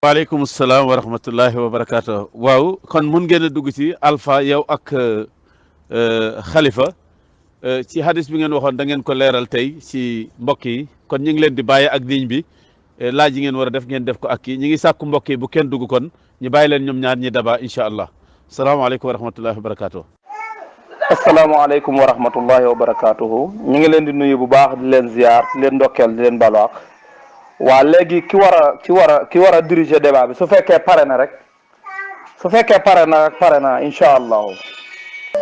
waaleykum salaam wa rahmatullahi wa barakaatu. waaw kon mun ngeen a dugg ci Alpha yow ak Khalifa ci hadis bi ngeen waxoon da ngeen ko leeral tey ci mbokk yi kon ñu ngi leen di bàyyi ak ligne bi laaj yi ngeen war a def ngeen def ko ak kii ñi ngi sàkku mbokk yi bu kenn dugg kon ñu bàyyi leen ñoom ñaar ñi daba incha allah salaamaaleykum wa rahmatullahi wa barakaatu. asalaamaaleykum wa rahmatullahi wa barakaatuhu ñu ngi leen di nuyu bu baax di leen ziar di leen ndokkeel di leen balaax waa léegi ki war a diriger débat bi su fekkee pare na rek pare na incha allahu.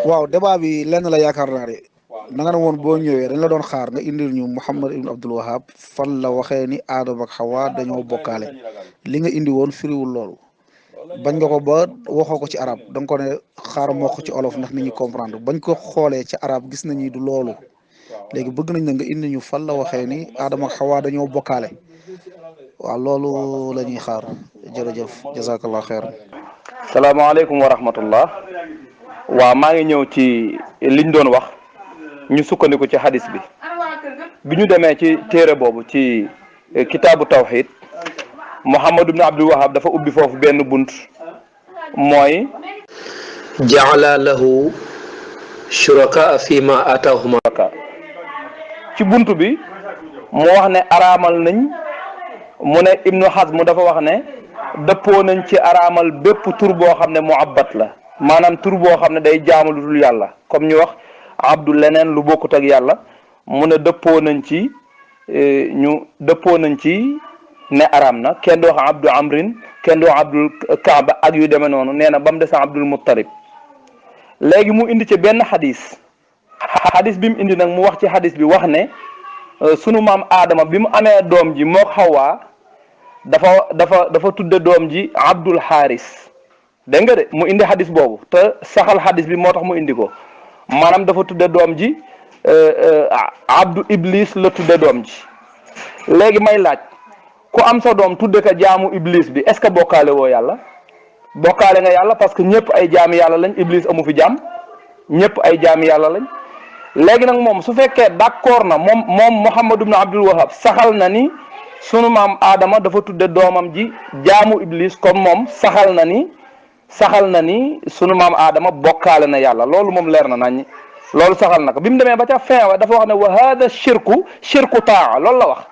waaw débat bi lenn la yaakaar naa de na nga ne woon boo ñëwee dañ la doon xaar nga indil ñu Muhammad ibn Abdul Wahab fan la waxee ni Aadama ak Xawa dañoo bokkaale li nga indi woon firiwul loolu bañ nga ko ba waxoo ko ci arab da nga ko ne xaar moo ko ci olof ndax nit ñi comprendre bañ ko xoolee ci arab gis nañu du loolu léegi bëgg nañ na nga indi ñu fan la waxee ni Aadama ak Xawa dañoo bokkaale waaw loolu la ñuy xaar jërëjëf jazakallah xeer. salaamaaleykum wa rahmatullah waaw maa ngi ñëw ci liñ doon wax ñu sukkandiku ci hadis bi ñu demee ci téere boobu ci kitaabu tawxid Muhammad ibn Abdul Wahab dafa ubbi foofu benn bunt mooy jaala lahu shuraka fi ma atahuma ci bunt bi moo wax ne araamal nañ mu ne Ibnu Hazm dafa wax ne dëppoo nañ ci araamal bépp tur boo xam ne muabbat la maanaam tur boo xam ne day jaamu lu dul yàlla comme ñu wax abdu leneen lu bokkut ak yàlla mu ne dëppoo nañ ci ne araam na kenn du wax abdu amrin kenn du wax abdul kaaba ak yu demee noonu nee na ba mu des abdul muttalib léegi mu indi ci benn xadis bi mu indi nag mu wax ci xadis bi wax ne sunu maam Adama bi mu amee doom ji moo Xawaa dafa tudde doom ji Abdul Haris dégg nga de mu indi xadis boobu te saxal xadis bi moo tax mu indi ko maanaam dafa tudde doom ji Abdu Iblis la tudde doom ji léegi may laaj ku am sa doom tudde ka jaamu Iblis bi est-ce que bokkaale woo yàlla bokkaale nga yàlla parce que ñëpp ay jaami yàlla lañ Iblis amu fi jaam ñëpp ay jaami yàlla lañ. léegi nag moom su fekkee d'accord na moom Muhammad ibn Abdul Wahab saxal na ni sunu maam Adama dafa tudde doomam ji jaamu Iblis comme moom saxal na ni sunu maam Adama bokkaale na yàlla loolu moom leer na nañ loolu saxal na ko bi mu demee ba ca fin wa dafa wax ne wa hada shirku taa loolu la wax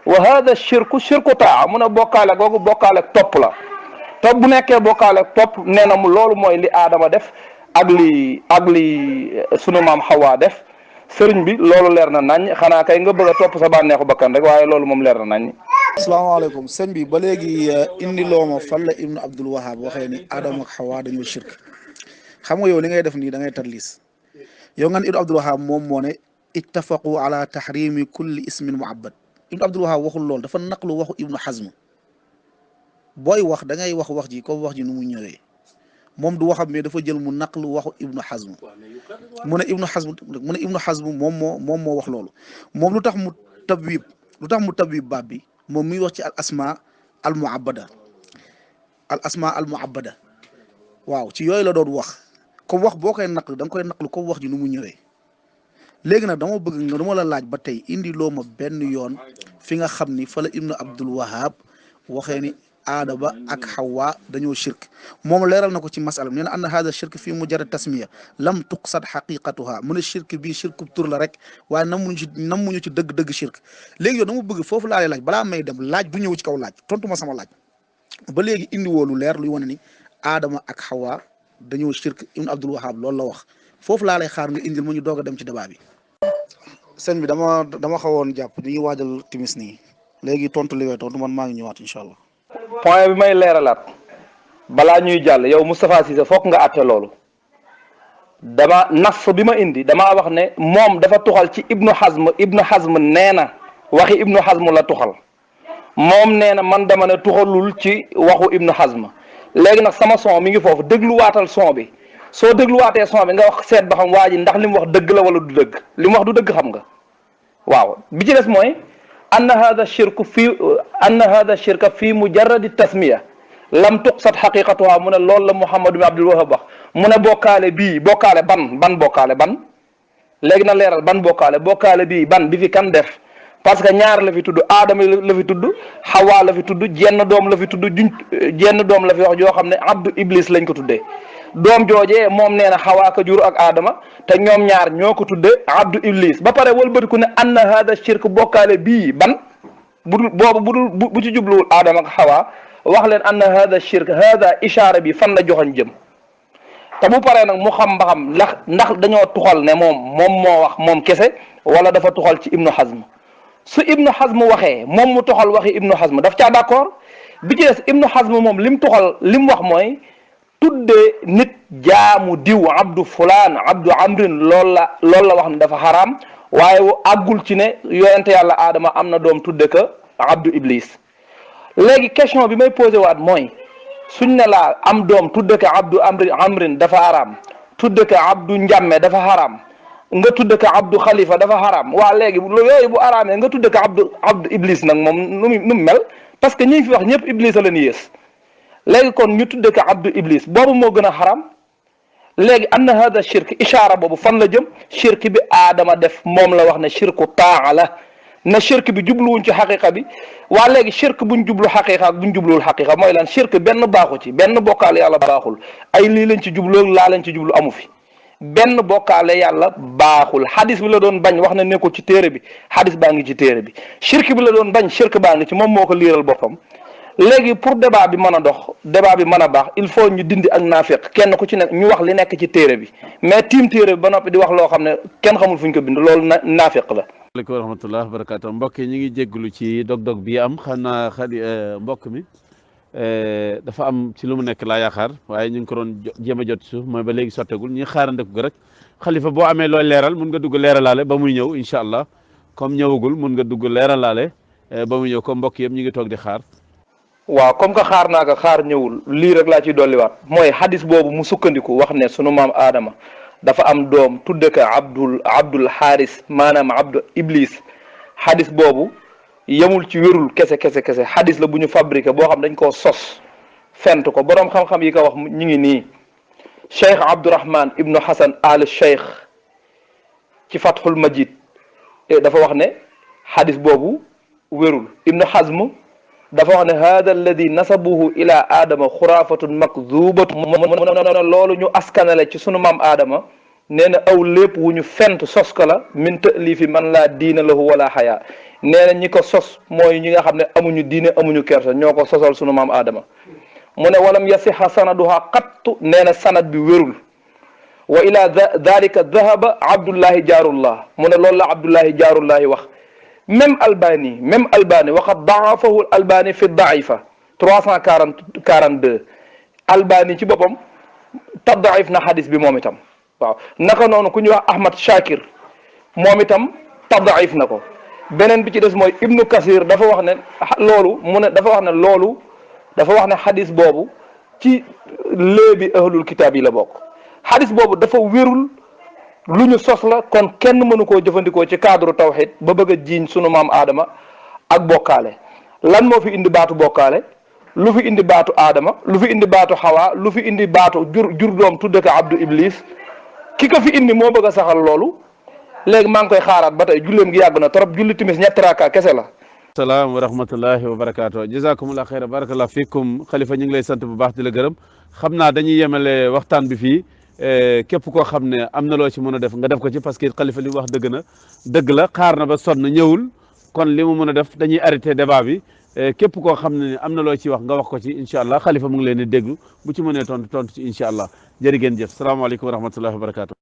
wa hada shirku taa mu ne bokkaale googu bokkaale topp la te bu nekkee bokkaale topp nee na mu loolu mooy li Adama def ak li sunu maam Xawaa def sëriñ bi loolu leer na nañ xanaa kay nga bëgg a topp sa bànneexu bakkan rek waaye loolu moom leer na nañ. asalaamaaleykum sëñ bi ba léegi indi looma fan la Ibnu Abdul Wahab waxee ni Adama ak Xawaa dañoo shirk xam nga yow li ngay def nii da ngay tarliis yow nga ne Ibnu Abdul Wahab moom moo ne ittafaqu ala tahrimi kulli ismin muabbad Ibnu Abdul Wahab waxul loolu dafa naqlu waxu Ibnu Hazm booy wax da ngay wax ji comme wax ji nu mu ñëwee. moom du waxam mais dafa jël mu naqlu waxu Ibnu Hazm mu ne Ibnu Hazm moom moo wax loolu moom lu tax mu tabwib baab bi moom muy wax ci al asma al muabbada waaw ci yooyu la doon wax comme wax boo koy naqlu da nga koy naqlu comme wax ji nu mu ñëwee léegi nag dama bëgg nga dama la laaj ba tey indi loo ma benn yoon fi nga xam ni fa la Ibnu Abdul Wahab waxee ni Adama ak Xawa dañoo shirk moom leeral na ko ci masala nee na anna hada shirk fii mujarrad tasmiya lam tuqsad xaqiqatuha mu ne shirk bii shirku tur la rek waaye namuñu ci dëgg-dëgg shirk léegi yow dama bëgg foofu laa lay laaj balaa may dem laaj bu ñëw ci kaw laaj tontu ma sama laaj ba léegi indi woolu leer luy wane ni Adama ak Xawa dañoo shirk Ibnu Abdul Wahab loolu la wax foofu laa lay xaar nga indil ma ñu doog a dem ci débat bi. sëñ bi dama xawoon jàpp di waajal timis nii léegi tontu li ngay tontu man maa ngi ñëwaat incha allah. point bi may leeralaat balaa ñuy jàll yow Moustapha Cissé foog nga àtte loolu nas bi ma indi damaa wax ne moom dafa tuxal ci Ibnu Hazm nee na waxi Ibnu Hazm la tuxal moom nee na man dama ne tuxalul ci waxu Ibnu Hazm léegi nag sama son mi ngi foofu dégluwaatal son bi soo dégluwaatee son bi nga wax seet ba xam waa ji ndax li mu wax dëgg la wala du dëgg li mu wax du dëgg xam nga waaw bi ci des mooy anna hada shirka fi mujarradi tasmiya lam tuqsat xaqiqatuha mu ne loolu la Muhammad ibn Abdul Wahab wax mu ne bokkaale ban léegi na leeral ban bokkaale bii ban bi fi kan def parce que ñaar la fi tudd aadama la fi tudd xawaa la fi tudd jenn doom la fi tudd jenn doom la fi wax yoo xam ne abdu iblis lañ ko tuddee doom joojee moom nee na xawaa ka jur ak aadama te ñoom ñaar ñoo ko tudde abdu iblis ba pare wëlbatiku ne anna hada shirk bokkaale bii ban budul boobu budul bu ci jubluwul aadama ak xawaa wax leen anna hada shirk hada ishaara bi fan la joxoñ jëm te bu paree nag mu xam ba xam ndax dañoo tuxal ne moom moo wax moom kese wala dafa tuxal ci ibnu hazm su ibnu hazm waxee moom mu tuxal waxi ibnu hazm daf caa d'accord bi ci des ibnu hazm moom lim tuxal lim wax mooy tuddee nit jaamu diw abdu fulaan abdu amrin loolu la wax ne dafa xaraam waaye àggul ci ne yonente yàlla aadama am na doom tudde ka abdu iblis léegi question bi may posé waat mooy suñ ne laa am doom tudde ka abdu amrin dafa xaraam tudde ka abdu njàmme dafa xaraam nga tudde ka abdu xalifa dafa xaraam waa léegi yooyu bu araamee nga tudde ka abdu iblis nag moom nu mu mel parce que ñi fi wax ñëpp iblis a leen yées léegi kon ñu tudde ko abdu iblis boobu moo gën a xaram léegi anna hada shirk ishaara boobu fan la jëm shirk bi aadama def moom la wax ne shirku taa la na shirk bi jubluwuñ ci xaqiqa bi waa léegi shirk buñ jublu xaqiqa ak buñ jubluwul xaqiqa mooy lan shirk benn baaxu ci benn bokkaale yàlla baaxul ay lii lañ ci jublu laa lañ ci jublu amu fi benn bokkaale yàlla baaxul xadis bi la doon bañ wax na nekkul ci téere bi xadis baa ngi ci téere bi shirk bi la doon bañ shirk baa ngi ci moom moo ko liiral boppam léegi pour débat bi mën a dox débat bi mën a baax il faut ñu dindi ak naafeq kenn ku ci nekk ñu wax li nekk ci téere bi mais tiim téere bi ba noppi di wax loo xam ne kenn xamul fu ñu ko bind loolu naafeq la. aleykum wa rahmatullah wa barakatu mbokk yi ñu ngi jégglu ci dog-dog bi am xanaa mbokk mi dafa am ci lu mu nekk laa yaakaar waaye ñu ngi ko doon jéem a jot suuf mooy ba léegi sottegul ñu xaarandeku ko rek xalifa boo amee looy leeral mun nga dugg leeralaale ba muy ñëw incha allah comme ñëwagul mun nga dugg leeralaale ba muy ñëw comme mbokk yëpp ñu ngi toog di xaar. waaw comme que xaar naa ko xaar ñëwul lii rek laa ciy dolliwaat mooy hadis boobu mu sukkandiku wax ne sunu maam Adama dafa am doom tudde ko abdul xaaris maanaam abdu iblis hadis boobu yemul ci wérul kese hadis la bu ñu fabriqué boo xam dañ koo sos fent ko boroom xam-xam yi ko wax ñu ngi nii cheikh abdourahman ibnu hasan al cheikh ci fathul majid dafa wax ne hadis boobu wérul ibnu hazm dafa wax ne hada alladi nasabuhu ila aadama xuraafatun makzubatu loolu ñu askanale ci sunu maam aadama nee na aw lépp wu ñu fent sos ko la min talifi man laa diina lahu wala xayaa nee na ñi ko sos mooy ñi nga xam ne amuñu diine amuñu kersa ñoo ko sosal sunu maam aadama mu ne walam yasiha sanaduha qattu nee na sanad bi wérul wa ila dalika dahaba abdullahi jaarullah mu ne loolu la abdullahi jaarullahi wax même albani waxat daafahu albani fi daifa 342 albani ci boppam tadaif na xadis bi moom itam waaw naka noonu ku ñuy wax ahmad shakir moom itam tadaif na ko beneen bi ci des mooy ibnu kasir dafa wax ne loolu mu ne dafa wax ne xadis boobu ci léebi ahlul kitaab yi la bokk xadis boobu dafa wérul lu ñu sos la kon kenn mënu koo jëfandikoo ci cadre tawxid ba bëgg a jiiñ sunu maam aadama ak bokkaale lan moo fi indi baatu bokkaale lu fi indi baatu aadama lu fi indi baatu xawaa lu fi indi baatu jur doom tudde ko abdu iblis ki ko fi indi moo bëgg a saxal loolu léegi maa ngi koy xaaraat ba tey julleem gi yàgg na trop julli timis ñetti raaka kese la. salaam wa rahmatullahi wa barakaatu jazakumullah xeyra barakallah fikum xalifa ñu ngi lay sant bu baax di la gërëm xam naa dañuy yemale waxtaan bi fii képp koo xam ne am na loo ci mën a def nga def ko ci parce que xalifa li mu wax dëgg la xaar na ba sonn ñëwul kon li mu mën a def dañuy arrêté débat bi képp koo xam ne am na loo ci wax nga wax ko ci incha allah xalifa mu ngi leen di déglu bu ci mënee tontu ci incha allah jërë ngeen jëf salaamaaleykum wa rahmatullahi wa barakaatu.